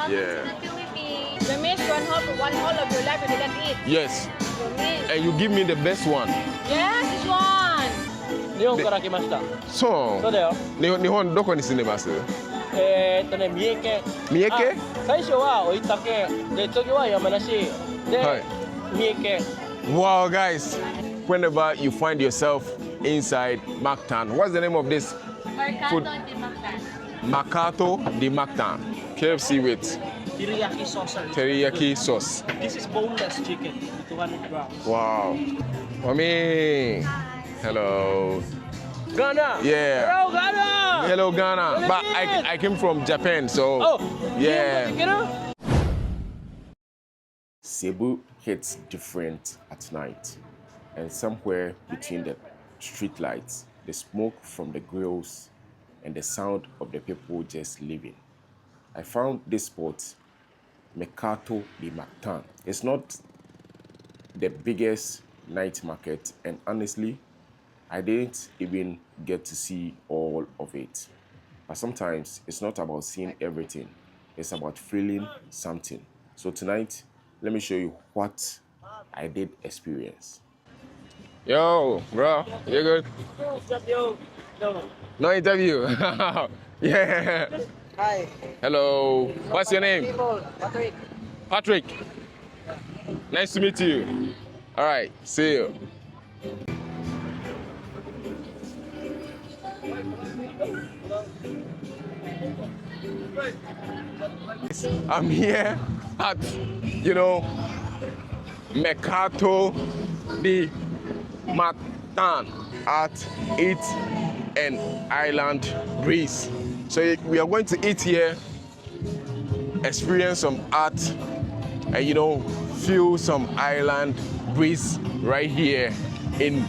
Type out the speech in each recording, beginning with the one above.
Yeah. You miss one whole of your life you didn't eat. Yes. You miss. And you give me the best one. Yes, this one. 日本から来ました。そう。そうだよ。日本どこに住んでます？三重県。三重県？最初は大分県で次は山梨で、はい。三重県。Wow, guys! Whenever you find yourself inside Mactan, what's the name of this Mercato food? De Mactan. Mercato De Mactan. KFC with Teriyaki sauce. teriyaki sauce. This is boneless chicken, 200 grams. Wow. Mami. Hello. Ghana. Yeah. Hello, Ghana. Hello, Ghana. But I came from Japan, so Oh. yeah. Cebu hits different at night, and somewhere between the street lights, the smoke from the grills, and the sound of the people just living, I found this spot, Mercato De Mactan. It's not the biggest night market, and honestly, I didn't even get to see all of it. But sometimes it's not about seeing everything, it's about feeling something. So tonight, let me show you what I did experience. Yo, bro, you good? No interview. Yeah. Hi. Hello. What's your name? Patrick. Patrick. Nice to meet you. All right. See you. I'm here at, Mercato De Mactan at Eat and Island Breeze. So we are going to eat here, experience some art, and feel some island breeze right here in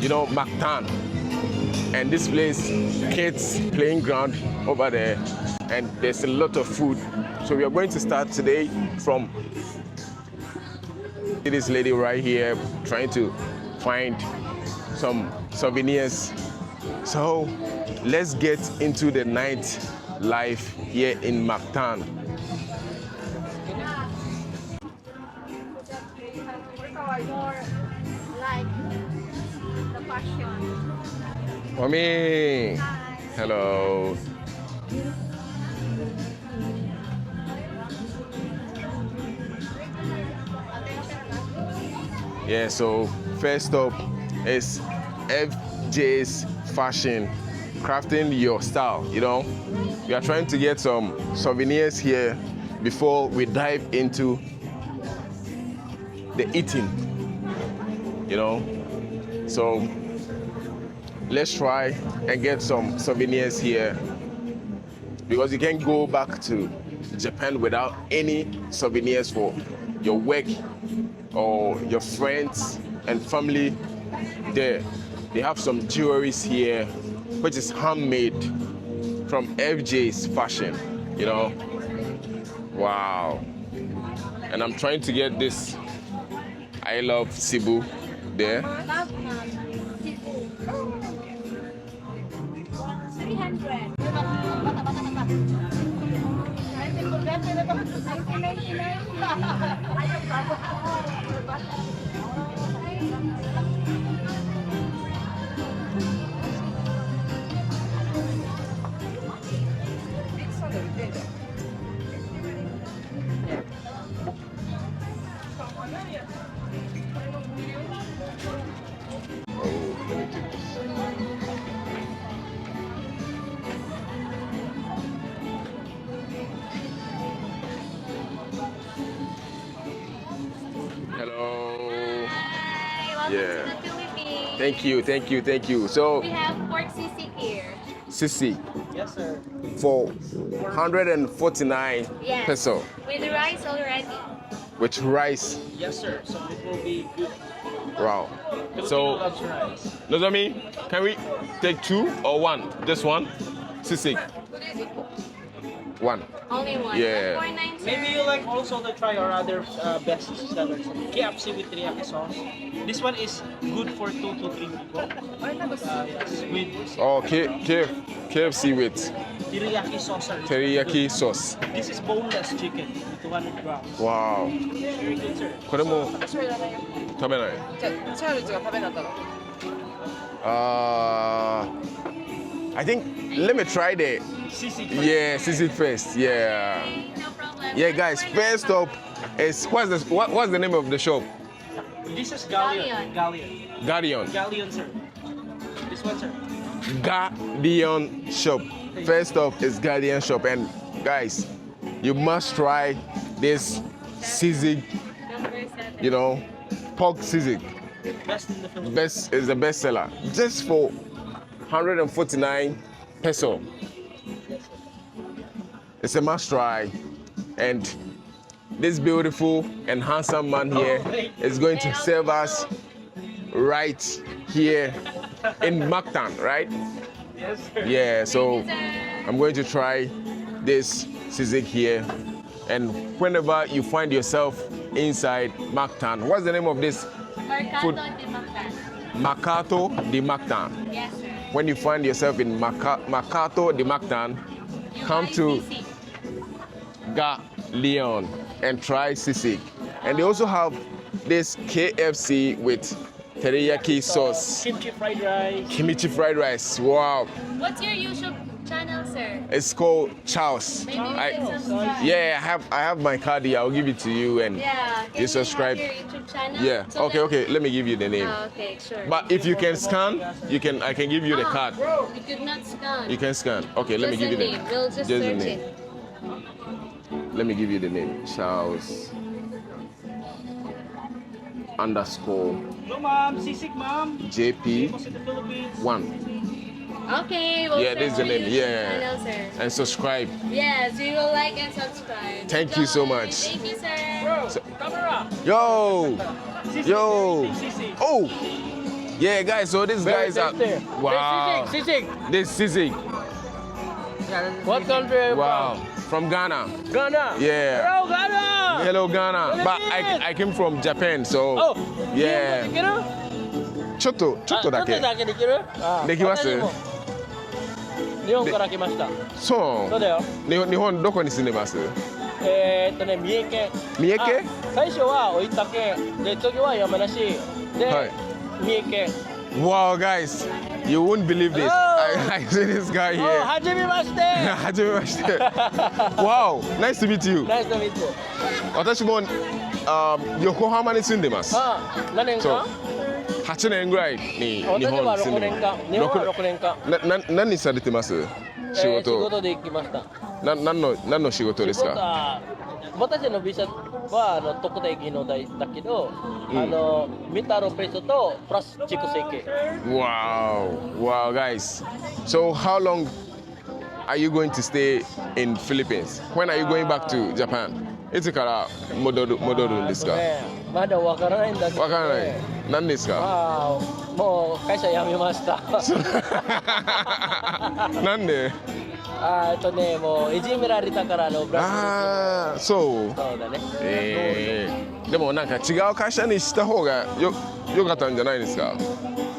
Mactan. And this place, kids playing ground over there, and there's a lot of food. So we are going to start today from this lady right here trying to find some souvenirs. So let's get into the night life here in Mactan. More like the fashion. Mommy. Hi. Hello. Yeah, so first up is FJ's Fashion, crafting your style. We are trying to get some souvenirs here before we dive into the eating. So let's try and get some souvenirs here, because you can't go back to Japan without any souvenirs for your work or your friends and family there. They have some jewelries here which is handmade from FJ's Fashion. Wow. And I'm trying to get this I love Cebu there. 'Thank you. So We have pork sisig here. Sissy Yes, sir. for 149 Yes. peso With rice already. with rice. Yes, sir. So it will be good. Wow. Filipino So loves rice. Nozomi, can we take two or one? This one, Sissy. One. Only one. Yeah. 149, sir. Maybe you like also to try our other best sellers. KFC with teriyaki sauce. This one is good for 2 to 3 people. Yes, with Oh, KFC with teriyaki sauce. Sir. teriyaki sauce. This is boneless chicken, 200 grams. Wow. Very good, sir. これも私はいらないよ。食べない。じゃあチャールズが食べなかったら。I think let me try the Sisig. sisig first. Yeah. No problem. Yeah, guys. First up is what's the name of the shop? This is Galleon. Galleon. Guardian. Galleon, sir. This one, sir. Guardian shop. First up is Guardian shop, and guys, you must try this sisig. Number 7. You know, pork sisig. Best in the Philippines. Best is the best seller. Just for 149 peso. It's a must try, and this beautiful and handsome man here is going to serve us right here in Mactan, right? Yes, sir. Yeah, so I'm going to try this sisig here, and whenever you find yourself inside Mactan, what's the name of this? Mercato Food. De Mactan. Mercato De Mactan. Yes, sir. When you find yourself in Mercato De Mactan, You come buy to sisig. Leon and try sisig. And they also have this KFC with teriyaki sauce, Kimchi fried rice. kimchi fried rice. Wow, What's your YouTube channel, sir? it's called Chaos. Maybe we can subscribe. Yeah, I have my card here. I'll give it to you, and Yeah. Can you subscribe. We have your YouTube channel? Yeah. So Okay, okay. Let me give you the name. Okay, sure. But if you can scan, I can give you the Ah, card. You could not scan. You can scan. Okay, let me Just give you the the name. We'll just the search name. it. Let me give you the name. Charles underscore No, ma'am. Sisig, ma'am. JP Famous in the Philippines. 1 Okay, we'll Yeah, this is the search your name. YouTube Yeah. channel, sir. and subscribe. Yes, we will like and subscribe. Thank you so Enjoy. much. Thank you, sir. Bro, camera. Yo, Sisig, yo. sisig. Oh, yeah, guys. So these guys are wow. Sisig. This sisig. What country are you Wow, from Ghana. from? Ghana. Yeah. Hello, Ghana. Hello, Ghana. But I came from Japan, so Oh, yeah. 日本語できる？ちょっとだけちょっとだけできる？あできます私も日本から来ました。そうそうだよ。日本どこに住んでます？三重県。三重県？あ最初は大分県で次は山梨で、はい三重県。Wow, guys, you won't believe this. Hello. I see this guy お here. はじめまして。はじめまして。Wow, nice to meet you. ナイスとミート。私も横浜に住んでます。あ、何年そう間？ 8年ぐらいに日私は6本に住んで年間。日本は6年間。何されてます仕仕事、事で行きました。何の仕事です仕事か？は私のビザは特定技能だけど、メタルプレスとプラスチック設計。Wow, guys. So how long are you going to stay in Philippines? When are you going back to Japan? いつから戻るんですか？まだわからないんだけど、わからない。何ですか？もう会社辞めました。なんで？もういじめられたからブラジル。そうだね。でもなんか違う会社にした方がよかったんじゃないですか？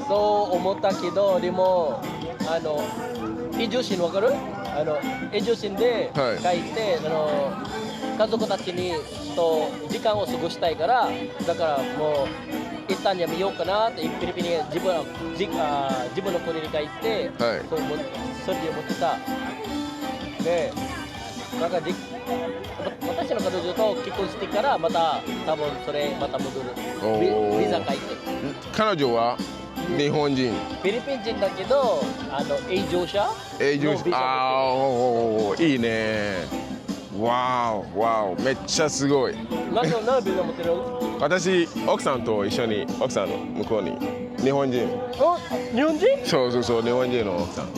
そう思ったけど、でも移住審わかる？移住審で書いて、家族たちにと時間を過ごしたいから、だからもう一旦やめようかなってフィリピンに自分の国に帰って、それで思ってた。で、なんか私の彼女と結婚してからまた多分それまた戻る。ビザ書いて。彼女は日本人。フィリピン人だけど、永住者のビザいいね。わー、めっちゃすごい。何のビザ持ってる？私、奥さんと一緒に、奥さんの向こうに日本人。日本人？そう、日本人の奥さん。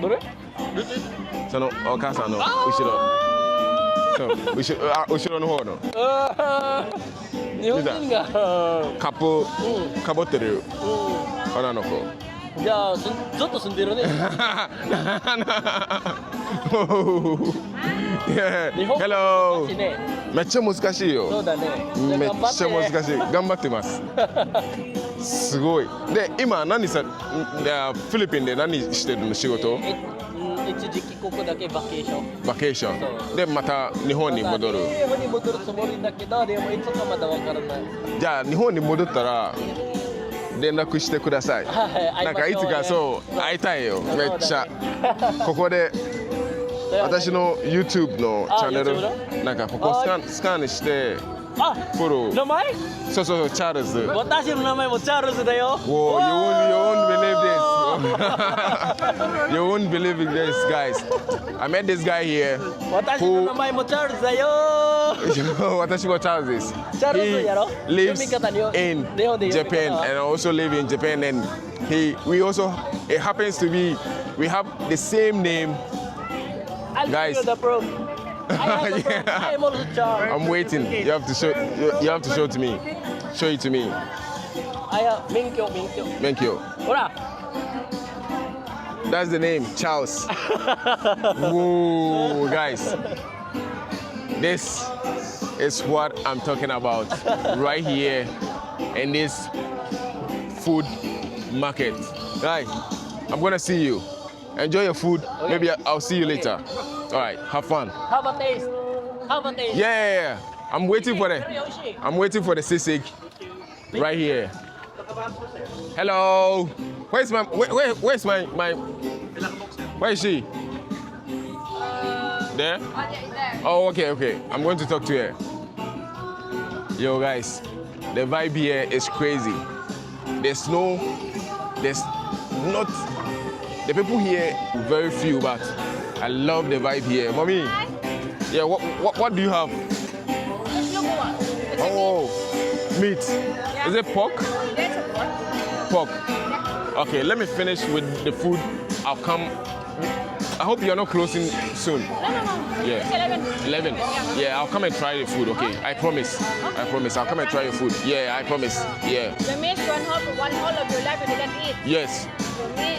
どれ？そのお母さんの後ろ。後ろの方の。日本人がかぶってる女の子。じゃあずっと住んでるね。日本 Hello 難しいね。めっちゃ難しいよ。そうだね。めっちゃ難しい。頑張ってます。すごい。で、今何さ、フィリピンで何してるの仕事？一時帰国だけバケーション。バケーション。で、また日本に戻る。日本に戻るつもりだけど、でもいつかまだわからない。じゃあ日本に戻ったら連絡してください。なんかいつかそう会いたいよ。めっちゃ。ここで私の YouTube のチャンネルなんかここスカンして。あ、フォロー。名前？そうそう、チャールズ。私の名前もチャールズだよ。Whoa, you won't believe this. You won't believe this, guys. I met this guy here. 私の名前もチャールズだよ。私もチャールズです。チャールズやろ？ He lives in Japan and also live in Japan and we also it happens to be we have the same name. Guys. I am also Charles. I'm waiting. You have to show to me. Show it to me. Thank you. Hola. That's the name, Charles. Whoa, guys. This is what I'm talking about right here in this food market. Right. I'm gonna see you. Enjoy your food. Okay. Maybe I'll see you later. All right, have fun. How about taste? Yeah. I'm waiting for the sisig right here. Hello. Where's my where is she? There? Oh, okay. I'm going to talk to her. Yo, guys, the vibe here is crazy. There's not. The people here very few, but I love the vibe here. Mommy, yeah, what do you have? Oh, meat. Is it pork? Pork. Okay, let me finish with the food. I'll come. I hope you're not closing soon. No. Yeah. It's 11. Yeah, I'll come and try the food, okay? I promise. I'll come and try your food. Yeah, I promise. Yeah. The meat one whole of your life you didn't eat. Yes.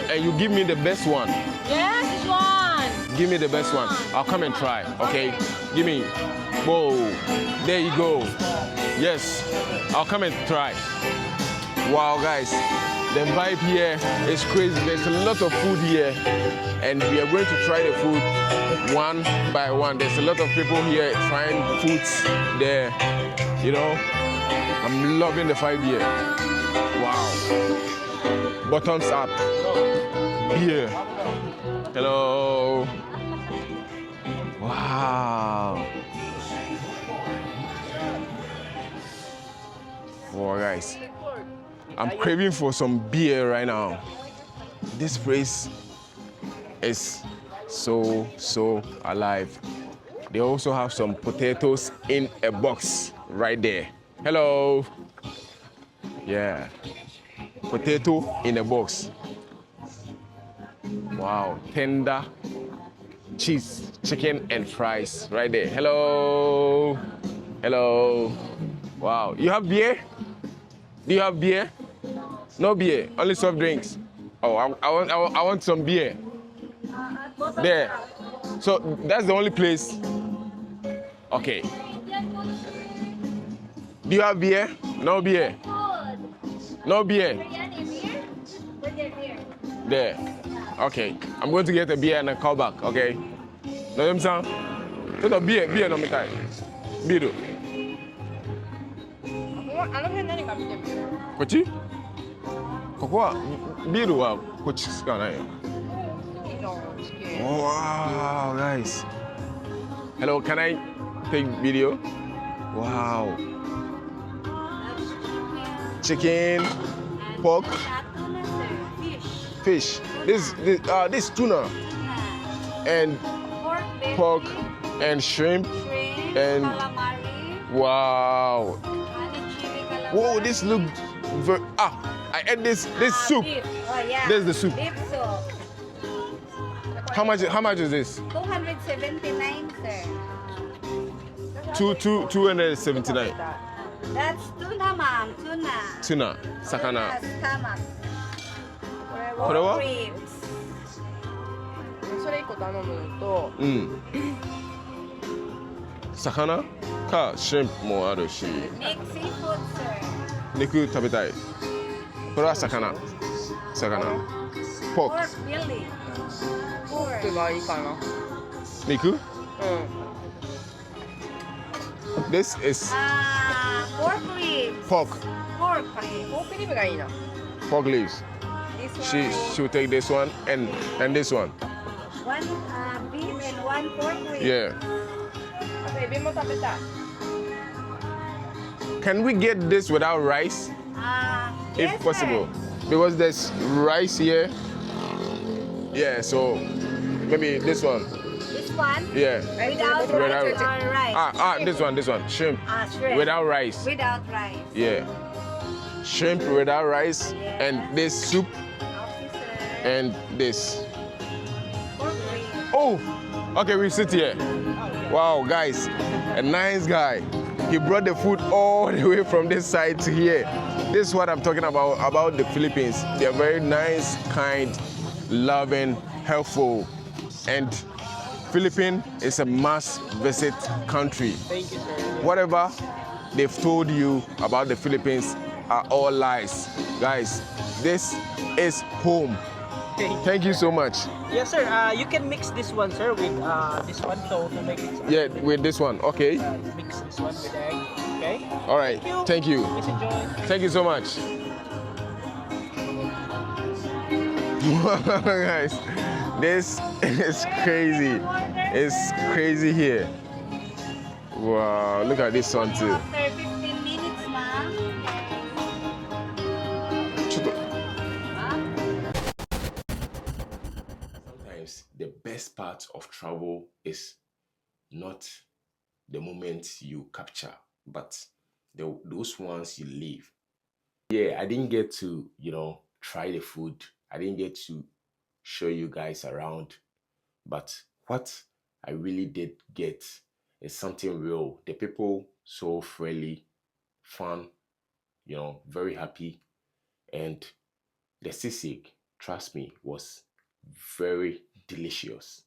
And you give me the best one. Yes, this one. Give me the best one. I'll come and try, okay? Give me. Whoa. There you go. Yes. I'll come and try. Wow, guys. The vibe here is crazy. There's a lot of food here. And we are going to try the food one by one. There's a lot of people here trying foods there. You know? I'm loving the vibe here. Wow. Bottoms up. Here. Hello. Wow. Wow, guys. I'm craving for some beer right now. This place is so alive. They also have some potatoes in a box right there. Hello. Yeah. Potato in a box. Wow. Tender cheese, chicken and fries right there. Hello. Wow. You have beer? Do you have beer? No beer, only soft drinks. Oh, I want some beer. There. So that's the only place. Okay. Do you have beer? No beer. No beer. There. Okay. I'm going to get a beer and a call back. Okay. Know what I'm saying? So beer no me time. Beer. What you? ここはビールはこっちしかないよ。Wow, guys. Hello, can I take video? Wow. Chicken, pork, fish. This tuna and pork and shrimp and wow. Whoa, this looks very I ate this soup. Beef. Oh, yeah. This is the soup. Beef soup. How much is this? 279, sir. 279. That's tuna, ma'am. Tuna. Tuna, sakana. Tuna stomach. これは Pork ribs. それ1個頼むのと、うん魚かシュリンプもあるし Mixed seafood, sir. 肉食べたいこれは魚ポー Pork belly. ポークがいいかな。ク肉うん。 This is Pork ribs. pork Pork ribs. ポークリブがいいな。 pork leaves This she one. will take this one and this one One beef and one pork rib. yeah あとエビも食べたい。 can we get this without rice if Yes, possible sir. because there's rice here yeah so maybe this one This one yeah without Without- rice. this one shrimp Shrimp. without rice Without rice. yeah shrimp without rice Yeah. and this soup Okay, sir. and this Pork rib. oh okay we sit here wow guys a nice guy he brought the food all the way from this side to here this is what I'm talking about the Philippines they're very nice kind loving helpful and Philippines is a must visit country Thank you, sir. whatever they've told you about the Philippines are all lies guys this is home thank you so much Yes, sir. You can mix this one, sir, with this one. So to make it, yeah with this one okay mix this one with egg. Okay. all right thank you Please enjoy. thank you so much guys this is crazy it's crazy here wow look at this one too After 15 minutes, ma'am. sometimes the best part of travel is not the moments you capture but those ones you live yeah I didn't get to try the food I didn't get to show you guys around but what I really did get is something real the people so friendly fun very happy and the sisig trust me was very delicious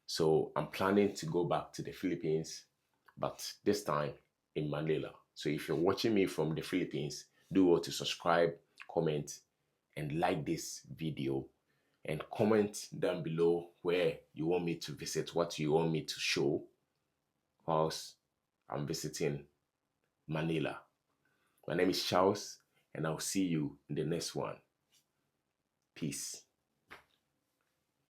so I'm planning to go back to the Philippines but this time in Manila so if you're watching me from the Philippines do well to subscribe comment and like this video and comment down below where you want me to visit what you want me to show whilst I'm visiting Manila. My name is Charles and I'll see you in the next one. Peace.